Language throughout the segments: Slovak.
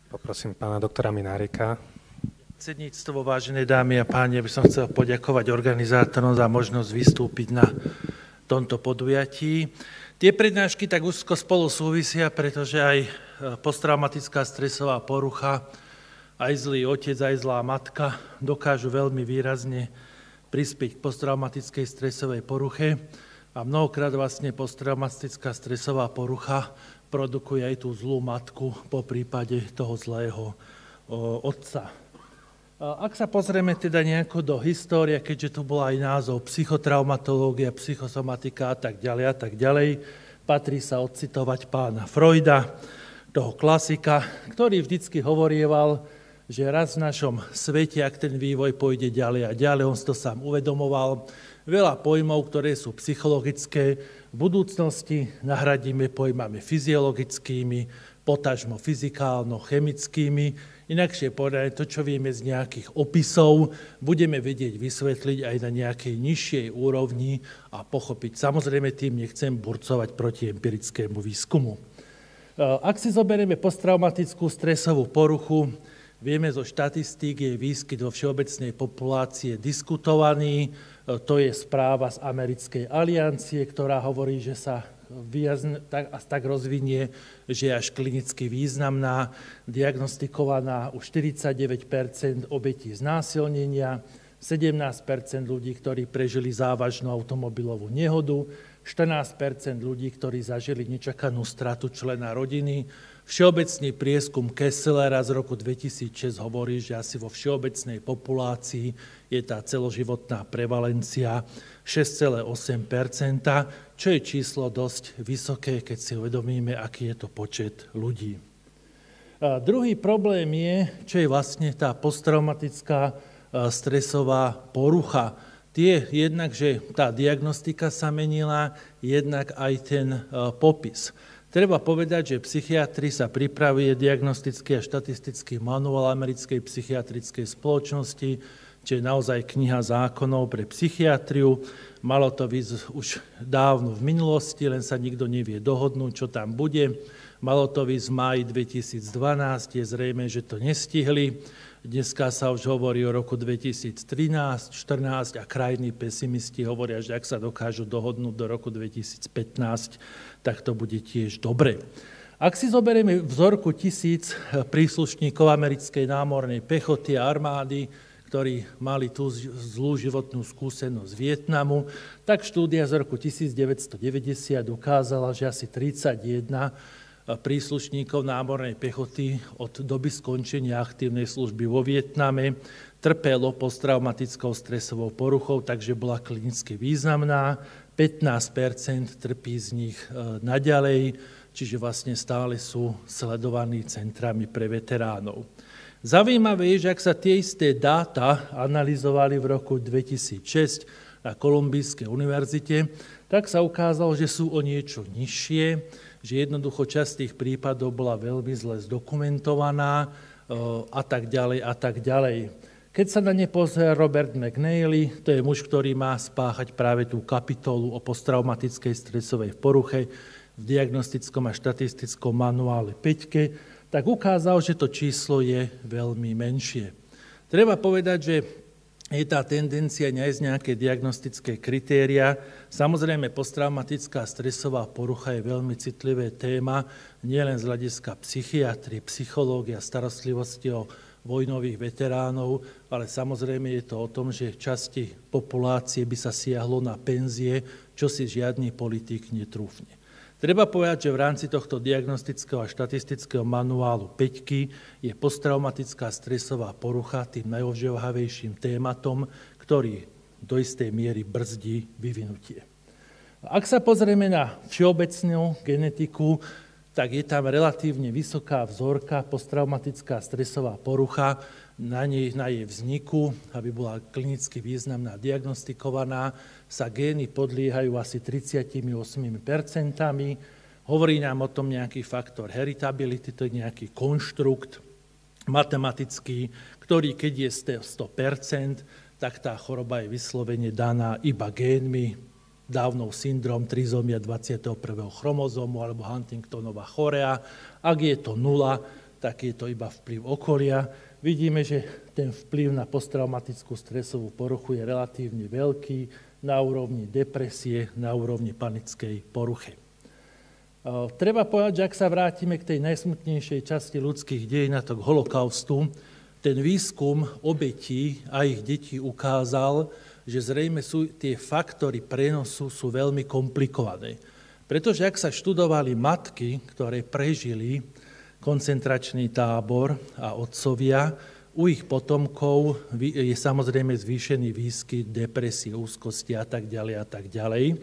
Poprosím pána doktora Minárika. Predsedníctvo, vážené dámy a páni, ja by som chcel poďakovať organizátorom za možnosť vystúpiť na tomto podujatí. Tie prednášky tak úzko spolu súvisia, pretože aj posttraumatická stresová porucha, aj zlý otec, aj zlá matka dokážu veľmi výrazne prispieť k posttraumatickej stresovej poruche a mnohokrát vlastne posttraumatická stresová porucha produkuje aj tú zlú matku po prípade toho zlého otca. Ak sa pozrieme teda nejako do histórie, keďže tu bol aj názov psychotraumatológia, psychosomatika a tak ďalej, patrí sa odcitovať pána Freuda, toho klasika, ktorý vždycky hovorieval, že raz v našom svete, ak ten vývoj pôjde ďalej a ďalej, on si to sám uvedomoval, veľa pojmov, ktoré sú psychologické, v budúcnosti nahradíme pojmami fyziologickými, potažmo fyzikálno-chemickými. Inakšie povedané, to, čo vieme z nejakých opisov, budeme vedieť vysvetliť aj na nejakej nižšej úrovni a pochopiť. Samozrejme, tým nechcem burcovať proti empirickému výskumu. Ak si zoberieme posttraumatickú stresovú poruchu, vieme zo štatistík, je výskyt vo všeobecnej populácie diskutovaný. To je správa z Americkej aliancie, ktorá hovorí, že sa tak rozvinie, že je až klinicky významná, diagnostikovaná u 49% obetí znásilnenia, 17% ľudí, ktorí prežili závažnú automobilovú nehodu, 14% ľudí, ktorí zažili nečakanú stratu člena rodiny. Všeobecný prieskum Kesslera z roku 2006 hovorí, že asi vo všeobecnej populácii je tá celoživotná prevalencia 6,8%, čo je číslo dosť vysoké, keď si uvedomíme, aký je to počet ľudí. Druhý problém je, čo je vlastne tá posttraumatická stresová porucha. Jednak, že tá diagnostika sa menila, jednak aj ten popis. Treba povedať, že psychiatri sa pripravuje diagnostický a štatistický manuál Americkej psychiatrickej spoločnosti, čo je naozaj kniha zákonov pre psychiatriu. Malo to výsť už dávno v minulosti, len sa nikto nevie dohodnúť, čo tam bude. Malo to výsť v máji 2012, je zrejme, že to nestihli. Dneska sa už hovorí o roku 2013, 2014 a krajní pesimisti hovoria, že ak sa dokážu dohodnúť do roku 2015, tak to bude tiež dobre. Ak si zoberieme vzorku 1000 príslušníkov americkej námornej pechoty a armády, ktorí mali tú zlú životnú skúsenosť z Vietnamu, tak štúdia z roku 1990 ukázala, že asi 31 príslušníkov námornej pechoty od doby skončenia aktívnej služby vo Vietname trpelo posttraumatickou stresovou poruchou, takže bola klinicky významná. 15% trpí z nich naďalej, čiže vlastne stále sú sledovaní centrami pre veteránov. Zaujímavé je, že ak sa tie isté dáta analyzovali v roku 2006 na Kolumbijskej univerzite, tak sa ukázalo, že sú o niečo nižšie, že jednoducho časť tých prípadov bola veľmi zle zdokumentovaná a tak ďalej a tak ďalej. Keď sa na ne pozrie Robert McNeely, to je muž, ktorý má spáchať práve tú kapitolu o posttraumatickej stresovej poruche v diagnostickom a štatistickom manuále 5, tak ukázal, že to číslo je veľmi menšie. Treba povedať, že je tá tendencia nájsť nejaké diagnostické kritéria. Samozrejme, posttraumatická stresová porucha je veľmi citlivé téma, nielen z hľadiska psychiatrie, psychológia, starostlivosti o vojnových veteránov, ale samozrejme je to o tom, že časti populácie by sa siahlo na penzie, čo si žiadny politik netrúfne. Treba povedať, že v rámci tohto diagnostického a štatistického manuálu 5 je posttraumatická stresová porucha tým najožehavejším tématom, ktorý do istej miery brzdí vyvinutie. Ak sa pozrieme na všeobecnú genetiku, tak je tam relatívne vysoká vzorka posttraumatická stresová porucha. Na jej vzniku, aby bola klinicky významná diagnostikovaná, sa gény podliehajú asi 38%. Hovorí nám o tom nejaký faktor heritability, to je nejaký konštrukt matematický, ktorý keď je 100%, tak tá choroba je vyslovene daná iba génmi, Downov syndrom, trizómia 21. chromozómu alebo Huntingtonova chorea. Ak je to 0, tak je to iba vplyv okolia. Vidíme, že ten vplyv na posttraumatickú stresovú poruchu je relatívne veľký na úrovni depresie, na úrovni panickej poruchy. Treba povedať, že ak sa vrátime k tej najsmutnejšej časti ľudských dejín, a to k holokaustu, ten výskum obetí a ich detí ukázal, že zrejme sú tie faktory prenosu sú veľmi komplikované. Pretože ak sa študovali matky, ktoré prežili koncentračný tábor a otcovia, u ich potomkov je samozrejme zvýšený výskyt depresie, úzkosti a tak ďalej a tak ďalej.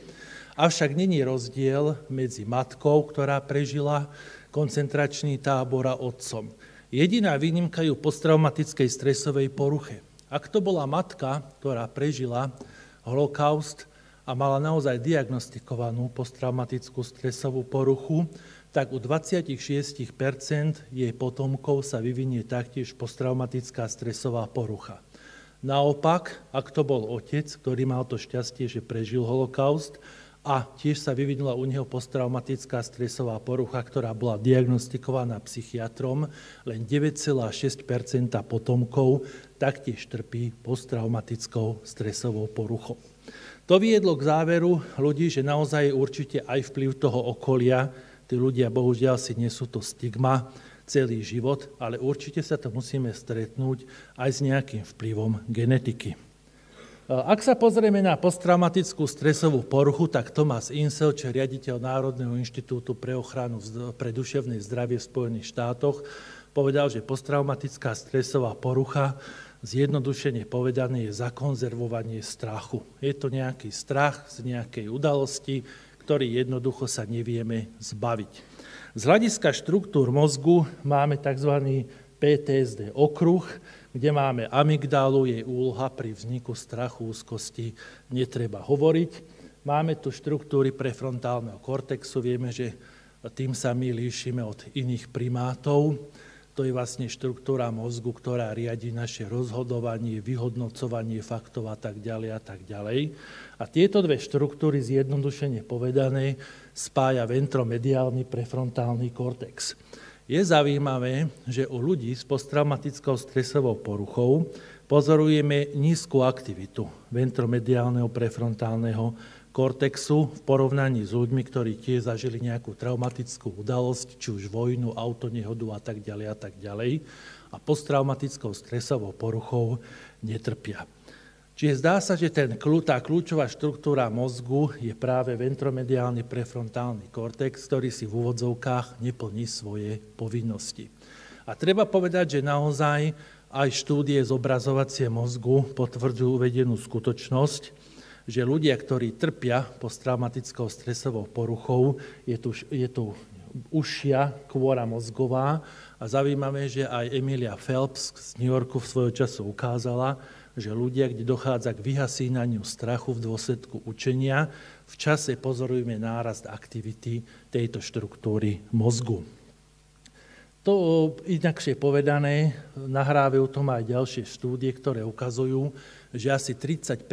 Avšak není rozdiel medzi matkou, ktorá prežila koncentračný tábor a otcom. Jediná výnimka je v posttraumatickej stresovej poruche. Ak to bola matka, ktorá prežila holokaust a mala naozaj diagnostikovanú posttraumatickú stresovú poruchu, tak u 26% jej potomkov sa vyvinie taktiež posttraumatická stresová porucha. Naopak, ak to bol otec, ktorý mal to šťastie, že prežil holokaust a tiež sa vyvinula u neho posttraumatická stresová porucha, ktorá bola diagnostikovaná psychiatrom, len 9,6% potomkov taktiež trpí posttraumatickou stresovou poruchou. To viedlo k záveru ľudí, že naozaj je určite aj vplyv toho okolia. Tí ľudia bohužiaľ si nesú to stigma celý život, ale určite sa to musíme stretnúť aj s nejakým vplyvom genetiky. Ak sa pozrieme na posttraumatickú stresovú poruchu, tak Thomas Insel, čo je riaditeľ Národného inštitútu pre ochranu pre duševné zdravie v Spojených štátoch, povedal, že posttraumatická stresová porucha, zjednodušene povedané, je zakonzervovanie strachu. Je to nejaký strach z nejakej udalosti, ktorý jednoducho sa nevieme zbaviť. Z hľadiska štruktúr mozgu máme tzv. PTSD okruh, kde máme amygdalu, jej úloha pri vzniku strachu, úzkosti netreba hovoriť. Máme tu štruktúry prefrontálneho kortexu, vieme, že tým sa my líšime od iných primátov. To je vlastne štruktúra mozgu, ktorá riadi naše rozhodovanie, vyhodnocovanie faktov a tak ďalej a tak ďalej. A tieto dve štruktúry, zjednodušene povedané, spája ventromediálny prefrontálny kortex. Je zaujímavé, že u ľudí s posttraumatickou stresovou poruchou pozorujeme nízku aktivitu ventromediálneho prefrontálneho kortexu v porovnaní s ľuďmi, ktorí tiež zažili nejakú traumatickú udalosť, či už vojnu, autonehodu a tak ďalej, a posttraumatickou stresovou poruchou netrpia. Čiže zdá sa, že tá kľúčová štruktúra mozgu je práve ventromediálny prefrontálny kortex, ktorý si v úvodzovkách neplní svoje povinnosti. A treba povedať, že naozaj aj štúdie zobrazovacie mozgu potvrdzujú uvedenú skutočnosť, že ľudia, ktorí trpia posttraumatickou stresovou poruchou, je tu užšia kôra mozgová a zaujímavé, že aj Emilia Phelps z New Yorku v svojho času ukázala, že ľudia, kde dochádza k vyhasínaniu strachu v dôsledku učenia, v čase pozorujeme nárast aktivity tejto štruktúry mozgu. To inakšie povedané, nahrávajú tom aj ďalšie štúdie, ktoré ukazujú, že asi 30%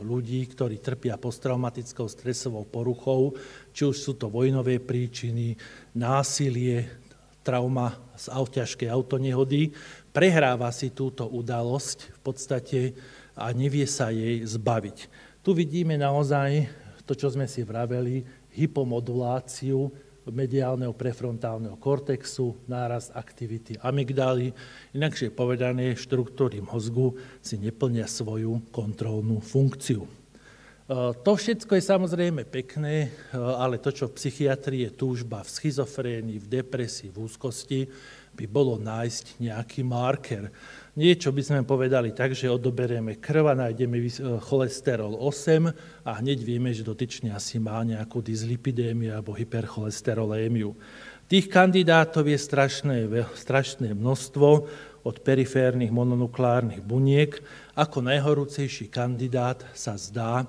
ľudí, ktorí trpia posttraumatickou stresovou poruchou, či už sú to vojnové príčiny, násilie, trauma z ťažkej autonehody, prehráva si túto udalosť v podstate a nevie sa jej zbaviť. Tu vidíme naozaj to, čo sme si vraveli, hypomoduláciu mediálneho prefrontálneho kortexu, nárast aktivity amygdaly, inakšie povedané, štruktúry mozgu si neplnia svoju kontrolnú funkciu. To všetko je samozrejme pekné, ale to, čo v psychiatrii je túžba v schizofrénii, v depresii, v úzkosti, by bolo nájsť nejaký marker. Niečo by sme povedali tak, že odoberieme krv a nájdeme cholesterol 8 a hneď vieme, že dotyčný asi má nejakú dyslipidémiu alebo hypercholesterolémiu. Tých kandidátov je strašné množstvo od periférnych mononukleárnych buniek. Ako najhorúcejší kandidát sa zdá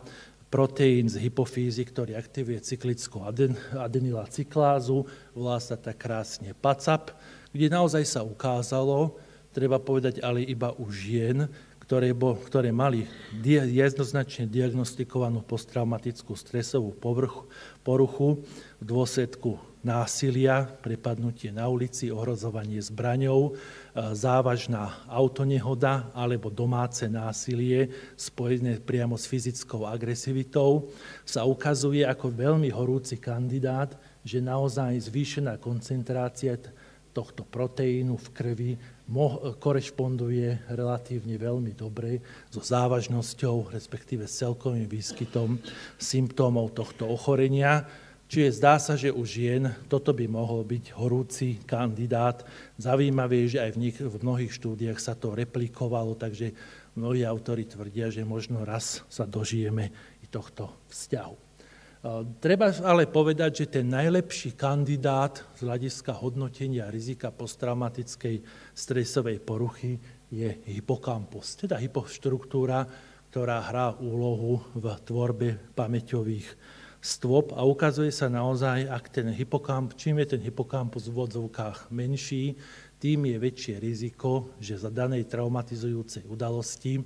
proteín z hypofízy, ktorý aktivuje cyklickú adenylacyklázu, volá sa tak krásne PACAP, kde naozaj sa ukázalo, treba povedať ale iba u žien, ktoré mali jednoznačne diagnostikovanú posttraumatickú stresovú poruchu v dôsledku násilia, prepadnutie na ulici, ohrozovanie zbraňou, závažná autonehoda alebo domáce násilie spojené priamo s fyzickou agresivitou sa ukazuje ako veľmi horúci kandidát, že naozaj zvýšená koncentrácia tohto proteínu v krvi korešponduje relatívne veľmi dobre so závažnosťou, respektíve s celkovým výskytom symptómov tohto ochorenia. Čiže zdá sa, že u žien toto by mohol byť horúci kandidát. Zaujímavé je, že aj v mnohých štúdiách sa to replikovalo, takže mnohí autori tvrdia, že možno raz sa dožijeme i tohto vzťahu. Treba ale povedať, že ten najlepší kandidát z hľadiska hodnotenia rizika posttraumatickej stresovej poruchy je hypokampus, teda hypoštruktúra, ktorá hrá úlohu v tvorbe pamäťových stôp a ukazuje sa naozaj, čím je ten hypokampus v odzvukách menší, tým je väčšie riziko, že za danej traumatizujúcej udalosti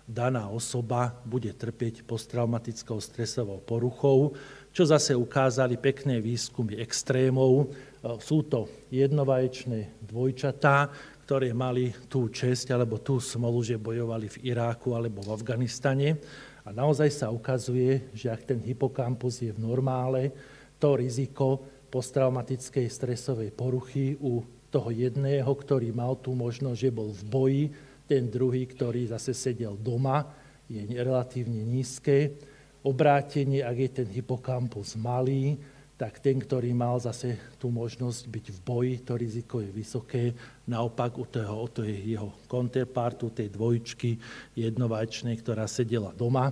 daná osoba bude trpieť posttraumatickou stresovou poruchou, čo zase ukázali pekné výskumy extrémov. Sú to jednovaječné dvojčatá, ktoré mali tú česť alebo tú smolu, že bojovali v Iráku alebo v Afganistane. A naozaj sa ukazuje, že ak ten hypokampus je v normále, to riziko posttraumatickej stresovej poruchy u toho jedného, ktorý mal tú možnosť, že bol v boji, ten druhý, ktorý zase sedel doma, je relatívne nízke. Obrátenie, ak je ten hypokampus malý, tak ten, ktorý mal zase tú možnosť byť v boji, to riziko je vysoké. Naopak u toho jeho counterpartu, tej dvojčky jednovajčnej, ktorá sedela doma,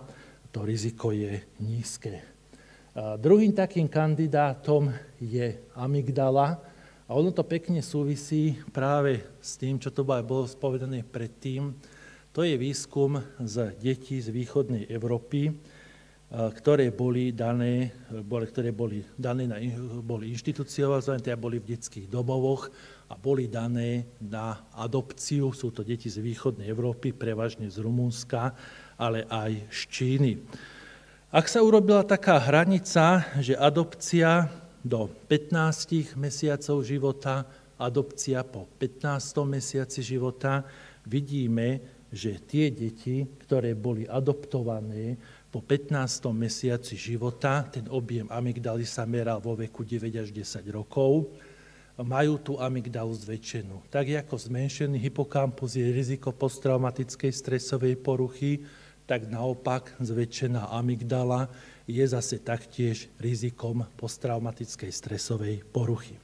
to riziko je nízke. Druhým takým kandidátom je amygdala. A ono to pekne súvisí práve s tým, čo to bolo spovedané predtým. To je výskum z detí z východnej Európy, ktoré boli inštitucionalizované, teda boli v detských domovoch a boli dané na adopciu. Sú to deti z východnej Európy, prevažne z Rumunska, ale aj z Číny. Ak sa urobila taká hranica, že adopcia do 15 mesiacov života, adopcia po 15. mesiaci života, vidíme, že tie deti, ktoré boli adoptované po 15. mesiaci života, ten objem amygdaly sa meral vo veku 9 až 10 rokov, majú tú amygdalu zväčšenú. Tak ako zmenšený hypokampus je riziko posttraumatickej stresovej poruchy, tak naopak zväčšená amygdala je zase taktiež rizikom posttraumatickej stresovej poruchy.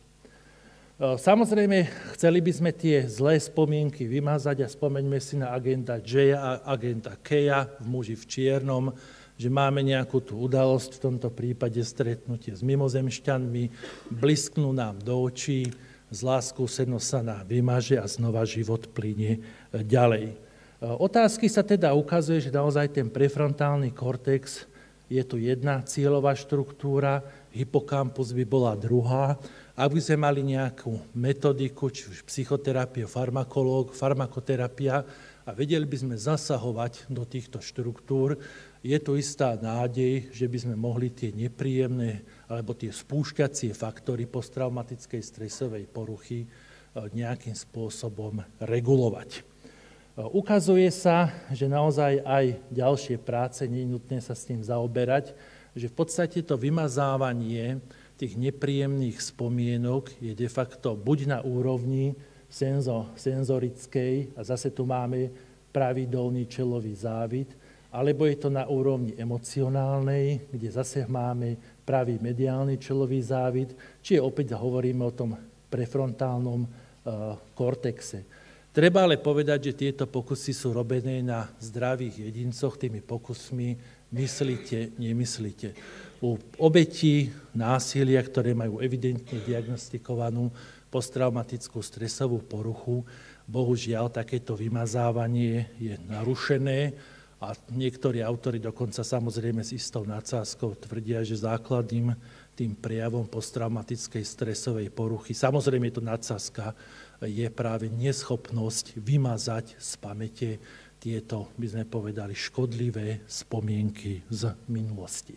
Samozrejme, chceli by sme tie zlé spomienky vymazať a spomeňme si na agenta J a agenta K v Muži v čiernom, že máme nejakú tú udalosť, v tomto prípade stretnutie s mimozemšťanmi, blisknú nám do očí, zlá skúsenosť sa nám vymaže a znova život plynie ďalej. Otázky sa teda ukazuje, že naozaj ten prefrontálny kortex je tu jedna cieľová štruktúra, hypokampus by bola druhá. Ak by sme mali nejakú metodiku, či už psychoterapia, farmakoterapia a vedeli by sme zasahovať do týchto štruktúr, je tu istá nádej, že by sme mohli tie nepríjemné alebo tie spúšťacie faktory posttraumatickej stresovej poruchy nejakým spôsobom regulovať. Ukazuje sa, že naozaj aj ďalšie práce, nie je nutné sa s tým zaoberať, že v podstate to vymazávanie tých nepríjemných spomienok je de facto buď na úrovni senzorickej, a zase tu máme pravý dolný čelový závit, alebo je to na úrovni emocionálnej, kde zase máme pravý mediálny čelový závit, či opäť hovoríme o tom prefrontálnom kortexe. Treba ale povedať, že tieto pokusy sú robené na zdravých jedincoch, tými pokusmi myslíte, nemyslíte. U obetí násilia, ktoré majú evidentne diagnostikovanú posttraumatickú stresovú poruchu, bohužiaľ takéto vymazávanie je narušené a niektorí autori dokonca samozrejme s istou nadsázkou tvrdia, že základným tým prejavom posttraumatickej stresovej poruchy, samozrejme je to nadsázka, je práve neschopnosť vymazať z pamäte tieto, by sme povedali, škodlivé spomienky z minulosti.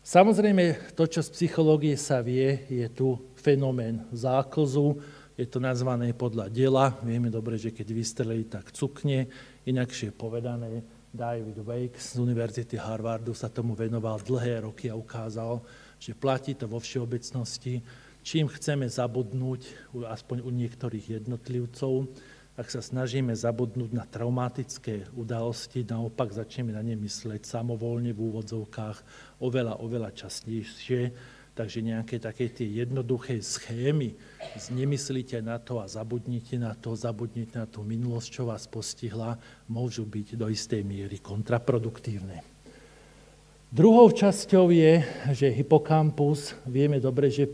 Samozrejme, to, čo z psychológie sa vie, je tu fenomén záklzu. Je to nazvané podľa diela. Vieme dobre, že keď vystrelí, tak cukne. Inakšie povedané, David Weiss z Univerzity Harvardu sa tomu venoval dlhé roky a ukázal, že platí to vo všeobecnosti. Čím chceme zabudnúť, aspoň u niektorých jednotlivcov, ak sa snažíme zabudnúť na traumatické udalosti, naopak začneme na ne mysleť samovolne v úvodzovkách oveľa častejšie. Takže nejaké také tie jednoduché schémy, nemyslíte na to a zabudnite na tú minulosť, čo vás postihla, môžu byť do istej miery kontraproduktívne. Druhou časťou je, že hypokampus, vieme dobre, že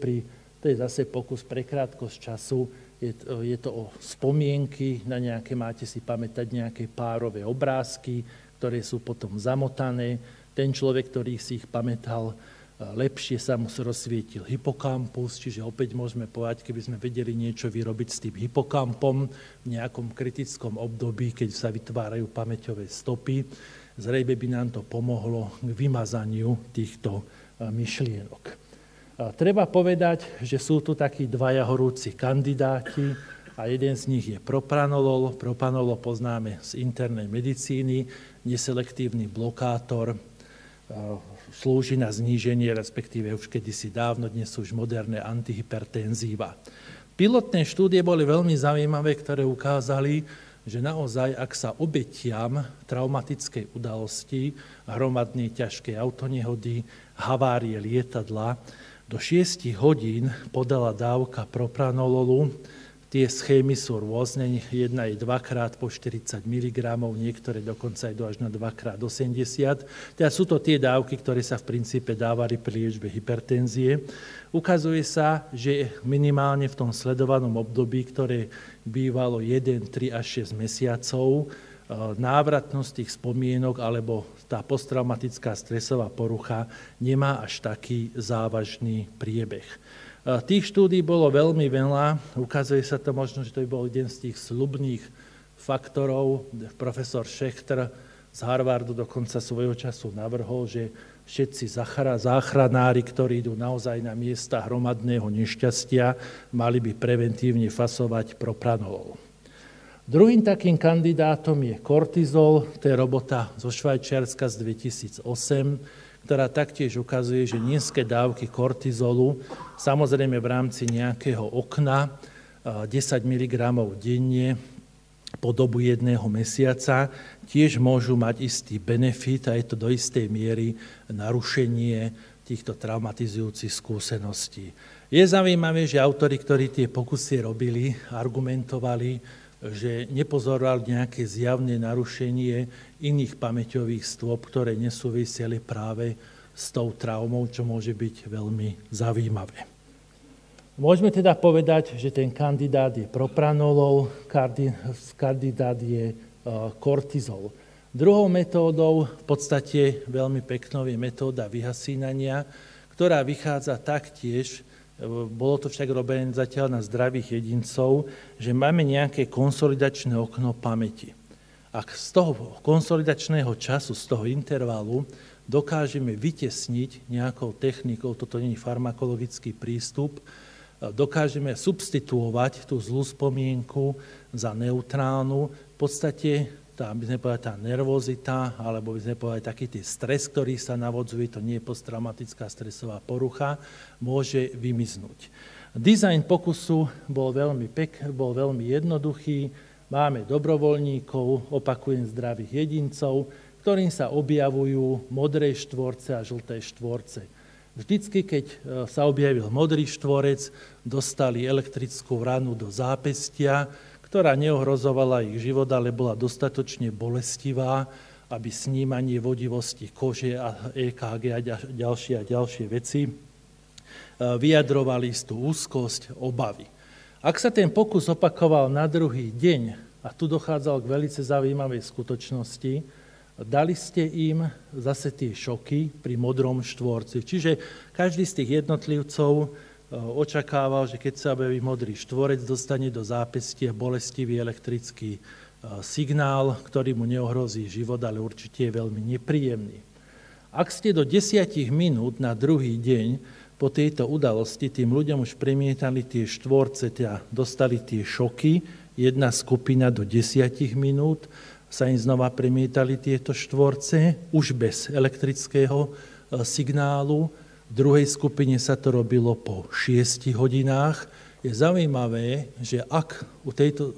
to je zase pokus pre krátkosť času, je to o spomienky na nejaké, máte si pamätať nejaké párové obrázky, ktoré sú potom zamotané. Ten človek, ktorý si ich pamätal lepšie, sa mu rozsvietil hypokampus, čiže opäť môžeme povedať, keby sme vedeli niečo vyrobiť s tým hypokampom v nejakom kritickom období, keď sa vytvárajú pamäťové stopy, zrejme by nám to pomohlo k vymazaniu týchto myšlienok. Treba povedať, že sú tu takí dvaja horúci kandidáti a jeden z nich je propranolol. Propranolol poznáme z internej medicíny, neselektívny blokátor, slúži na zníženie, respektíve už kedysi dávno, dnes sú už moderné antihypertenzíva. Pilotné štúdie boli veľmi zaujímavé, ktoré ukázali, že naozaj, ak sa obetiam traumatickej udalosti, hromadnej ťažkej autonehody, havárie lietadla, do 6 hodín podala dávka propranololu. Tie schémy sú rôzne, jedna je 2x po 40 mg, niektoré dokonca idú až na 2x80. Teda sú to tie dávky, ktoré sa v princípe dávali pri liečbe hypertenzie. Ukazuje sa, že minimálne v tom sledovanom období, ktoré bývalo 1, 3 až 6 mesiacov, návratnosť tých spomienok alebo tá posttraumatická stresová porucha nemá až taký závažný priebeh. Tých štúdií bolo veľmi veľa, ukazuje sa to možno, že to by bol jeden z tých sľubných faktorov. Profesor Schechter z Harvardu dokonca svojho času navrhol, že všetci záchranári, ktorí idú naozaj na miesta hromadného nešťastia, mali by preventívne fasovať propranolol. Druhým takým kandidátom je kortizol, to je robota zo Švajčiarska z 2008, ktorá taktiež ukazuje, že nízke dávky kortizolu, samozrejme v rámci nejakého okna, 10 mg denne po dobu 1 mesiaca, tiež môžu mať istý benefit a je to do istej miery narušenie týchto traumatizujúcich skúseností. Je zaujímavé, že autori, ktorí tie pokusy robili, argumentovali, že nepozorovali nejaké zjavné narušenie iných pamäťových stôp, ktoré nesúviseli práve s tou traumou, čo môže byť veľmi zaujímavé. Môžeme teda povedať, že ten kandidát je propranolol, kandidát je kortizol. Druhou metódou, v podstate veľmi peknou, je metóda vyhasínania, ktorá vychádza taktiež, bolo to však robené zatiaľ na zdravých jedincov, že máme nejaké konsolidačné okno pamäti. Ak z toho konsolidačného času, z toho intervalu dokážeme vytesniť nejakou technikou, toto nie je farmakologický prístup, dokážeme substituovať tú zlú spomienku za neutrálnu, v podstate tá nervozita, alebo by sme povedali taký ten stres, ktorý sa navodzuje, to nie je posttraumatická stresová porucha, môže vymiznúť. Dizajn pokusu bol veľmi jednoduchý. Máme dobrovoľníkov, opakujem zdravých jedincov, ktorým sa objavujú modré štvorce a žlté štvorce. Vždycky, keď sa objavil modrý štvorec, dostali elektrickú ranu do zápestia, ktorá neohrozovala ich život, ale bola dostatočne bolestivá, aby snímanie vodivosti kože a EKG a ďalšie veci vyjadrovali istú úzkosť, obavy. Ak sa ten pokus opakoval na druhý deň, a tu dochádzal k veľmi zaujímavej skutočnosti, dali ste im zase tie šoky pri modrom štvorci. Čiže každý z tých jednotlivcov očakával, že keď sa objaví modrý štvorec, dostane do zápestia bolestivý elektrický signál, ktorý mu neohrozí život, ale určite je veľmi nepríjemný. Ak ste do 10 minút na druhý deň po tejto udalosti tým ľuďom už premietali tie štvorce, teda dostali tie šoky, jedna skupina do 10 minút sa im znova premietali tieto štvorce, už bez elektrického signálu. V druhej skupine sa to robilo po 6 hodinách. Je zaujímavé, že ak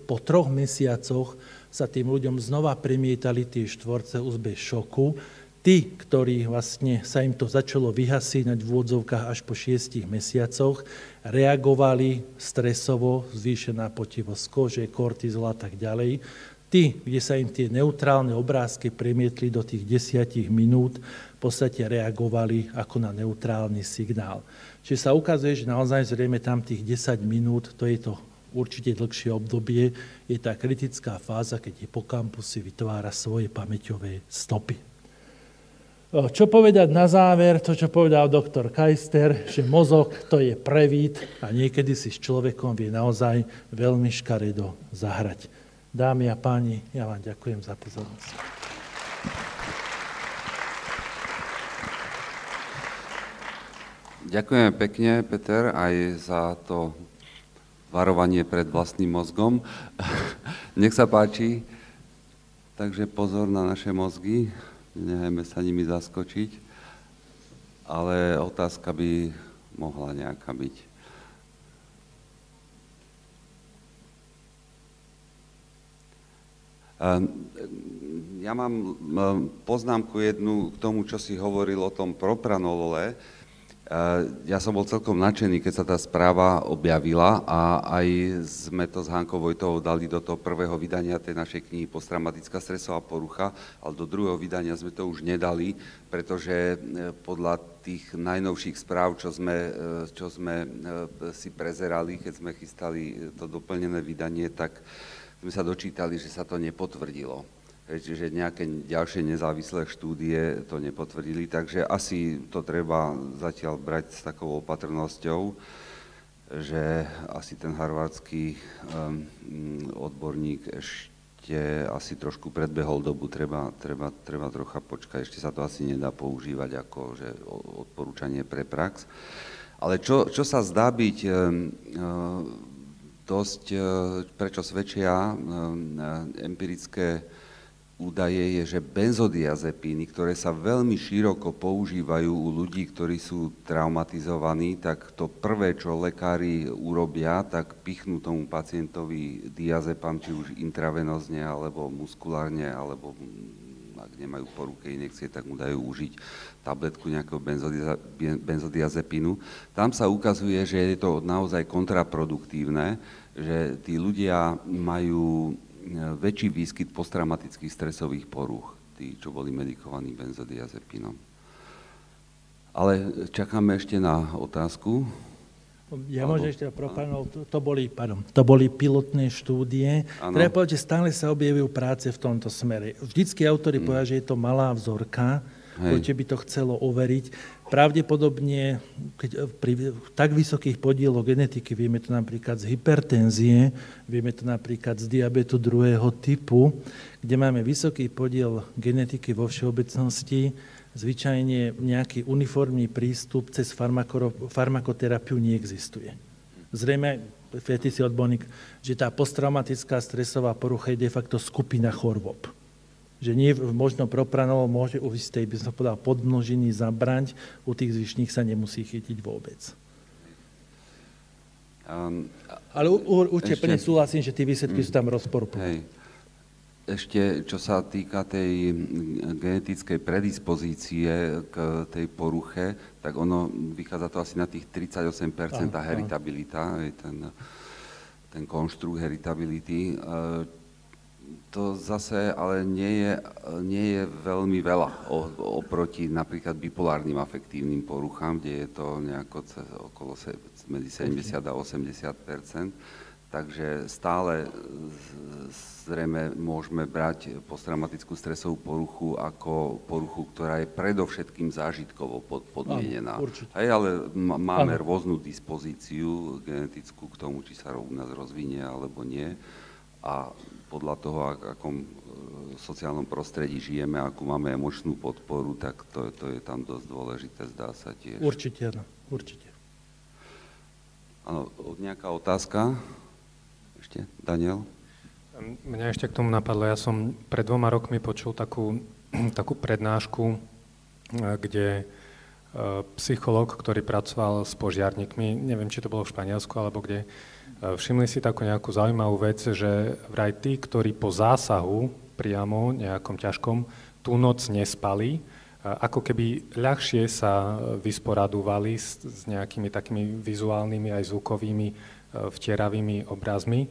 po 3 mesiacoch sa tým ľuďom znova premietali tie štvorce už bez šoku, tí, ktorí vlastne sa im to začalo vyhasínať v úvodzovkách až po 6 mesiacoch, reagovali stresovo, zvýšená potivosť kože, kortizol a tak ďalej. Tí, kde sa im tie neutrálne obrázky premietli do tých 10 minút, v podstate reagovali ako na neutrálny signál. Čiže sa ukazuje, že naozaj zrejme tam tých 10 minút, to je to určite dlhšie obdobie, je tá kritická fáza, keď hippocampus si vytvára svoje pamäťové stopy. Čo povedať na záver, to, čo povedal doktor Keister, že mozog to je prevít a niekedy si s človekom vie naozaj veľmi škaredo zahrať. Dámy a páni, ja vám ďakujem za pozornosť. Ďakujeme pekne, Peter, aj za to varovanie pred vlastným mozgom. Nech sa páči. Takže pozor na naše mozgy, nechajme sa nimi zaskočiť, ale otázka by mohla nejaká byť. Ja mám poznámku jednu k tomu, čo si hovoril o tom propranolole. Ja som bol celkom nadšený, keď sa tá správa objavila a aj sme to s Hankou Vojtovou dali do toho prvého vydania tej našej knihy Posttraumatická stresová porucha, ale do druhého vydania sme to už nedali, pretože podľa tých najnovších správ, čo sme si prezerali, keď sme chystali to doplnené vydanie, tak sme sa dočítali, že sa to nepotvrdilo. Čiže nejaké ďalšie nezávislé štúdie to nepotvrdili, takže asi to treba zatiaľ brať s takou opatrnosťou, že asi ten harvardský odborník ešte asi trošku predbehol dobu, treba trocha počkať, ešte sa to asi nedá používať ako že odporúčanie pre prax. Ale čo sa zdá byť dosť, prečo svedčia empirické údaje, je, že benzodiazepíny, ktoré sa veľmi široko používajú u ľudí, ktorí sú traumatizovaní, tak to prvé, čo lekári urobia, tak pichnú tomu pacientovi diazepam, či už intravenózne, alebo muskulárne, alebo ak nemajú po ruke injekcie, tak mu dajú užiť tabletku nejakého benzodiazepínu. Tam sa ukazuje, že je to naozaj kontraproduktívne, že tí ľudia majú väčší výskyt posttraumatických stresových porúch, tí, čo boli medikovaní benzodiazepínom. Ale čakáme ešte na otázku. Ja môžem ešte to boli pilotné štúdie. Treba povedať, že stále sa objavujú práce v tomto smere. Vždycky autori povedia, že je to malá vzorka, ktoré by to chcelo overiť. Pravdepodobne, keď pri tak vysokých podieloch genetiky, vieme to napríklad z hypertenzie, vieme to napríklad z diabetu 2. typu, kde máme vysoký podiel genetiky vo všeobecnosti, zvyčajne nejaký uniformný prístup cez farmakoterapiu neexistuje. Zrejme, ty si odborník, že tá posttraumatická stresová porucha je de facto skupina chorôb. Že nie možno propranolol môže u istej, by som povedal, podmnožiny zabrať, u tých zvyšných sa nemusí chytiť vôbec. Ale určite plne súhlasím, že tie výsledky sú tam rozporuplné. Ešte, čo sa týka tej genetickej predispozície k tej poruche, tak ono vychádza to asi na tých 38% heritabilita, ten konštrukt heritability. To zase ale nie je veľmi veľa oproti napríklad bipolárnym afektívnym poruchám, kde je to nejako okolo medzi 70 a 80%. Takže stále zrejme môžeme brať posttraumatickú stresovú poruchu ako poruchu, ktorá je predovšetkým zážitkovo podmienená. Ale máme rôznu dispozíciu genetickú k tomu, či sa u nás rozvinie alebo nie. A podľa toho, akom sociálnom prostredí žijeme, akú máme emočnú podporu, tak to je tam dosť dôležité, zdá sa tiež. Určite, áno, určite. Áno, nejaká otázka? Ešte, Daniel? Mňa ešte k tomu napadlo, ja som pred 2 rokmi počul takú prednášku, kde psychológ, ktorý pracoval s požiarníkmi, neviem, či to bolo v Španielsku, alebo kde, všimli si takú nejakú zaujímavú vec, že vraj tí, ktorí po zásahu priamo nejakom ťažkom tú noc nespali, ako keby ľahšie sa vysporadúvali s nejakými takými vizuálnymi aj zvukovými vtieravými obrazmi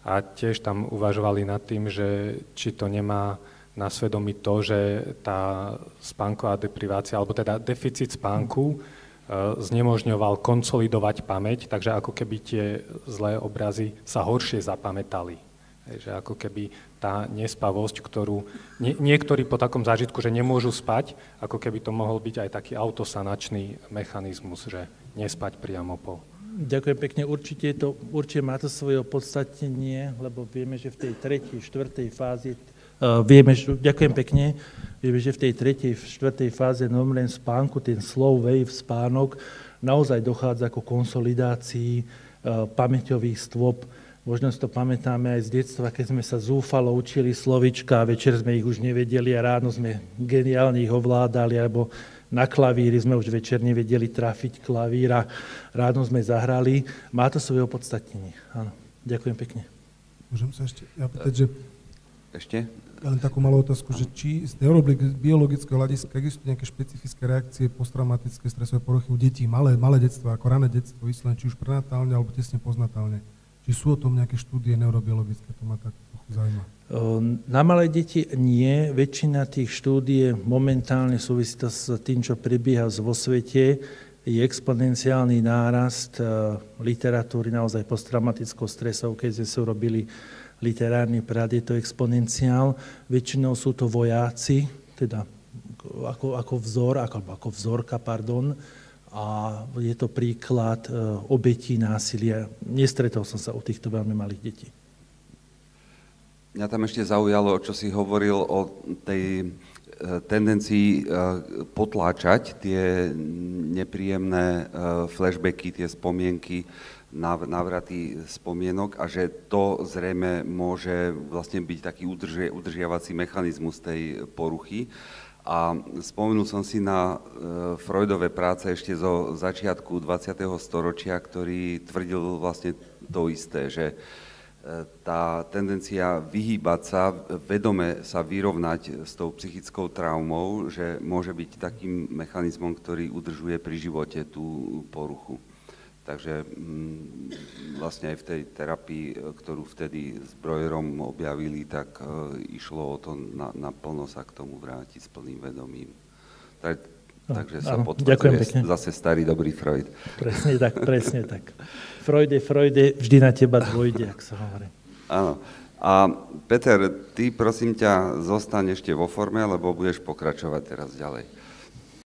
a tiež tam uvažovali nad tým, že či to nemá na svedomí to, že tá spánková deprivácia, alebo teda deficit spánku znemožňoval konsolidovať pamäť, takže ako keby tie zlé obrazy sa horšie zapamätali. Že ako keby tá nespavosť, ktorú niektorí po takom zážitku, že nemôžu spať, ako keby to mohol byť aj taký autosanačný mechanizmus, že nespať priamo po. Ďakujem pekne. Určite má to svoje opodstatnenie, lebo vieme, že v tej 3., 4. fáze ďakujem pekne. Vieme, že v tej 3., 4. fáze non-REM spánku, ten slow wave spánok, naozaj dochádza ku konsolidácii pamäťových stôp. Možno si to pamätáme aj z detstva, keď sme sa zúfalo učili slovička a večer sme ich už nevedeli a ráno sme geniálne ich ovládali, alebo na klavíri sme už večer nevedeli trafiť klavír a ráno sme zahrali. Má to svoje opodstatnenie. Áno. Ďakujem pekne. Môžem sa ešte pýtať, že... Ešte? Ja len takú malú otázku, že či z neurobiologického hľadiska existujú nejaké špecifické reakcie posttraumatické stresové poruchy u detí, malé detstvo, ako rané detstvo, či už prenatálne alebo tesne postnatálne. Či sú o tom nejaké štúdie neurobiologické, to ma tak zaujíma. Na malé deti nie, väčšina tých štúdie momentálne súvisí to s tým, čo prebieha vo svete, je exponenciálny nárast literatúry naozaj posttraumatickou stresov, keď sme sa urobili literárny prad, je to exponenciál. Väčšinou sú to vojáci, teda ako vzorka, a je to príklad obetí násilia. Nestretol som sa u týchto veľmi malých detí. Mňa tam ešte zaujalo, čo si hovoril o tej tendencii potláčať tie nepríjemné flashbacky, tie spomienky, návraty spomienok a že to zrejme môže vlastne byť taký udržiavací mechanizmus tej poruchy. A spomenul som si na Freudové práce ešte zo začiatku 20. storočia, ktorý tvrdil vlastne to isté, že tá tendencia vyhýbať sa, vedome sa vyrovnať s tou psychickou traumou, že môže byť takým mechanizmom, ktorý udržuje pri živote tú poruchu. Takže vlastne aj v tej terapii, ktorú vtedy s Breuerom objavili, tak išlo o to naplno sa k tomu vrátiť s plným vedomím. Takže sa potvrdzuje zase starý dobrý Freud. Presne tak. Freude, vždy na teba dôjde, ak sa hovorí. Áno. A Peter, ty prosím ťa, zostaň ešte vo forme, lebo budeš pokračovať teraz ďalej.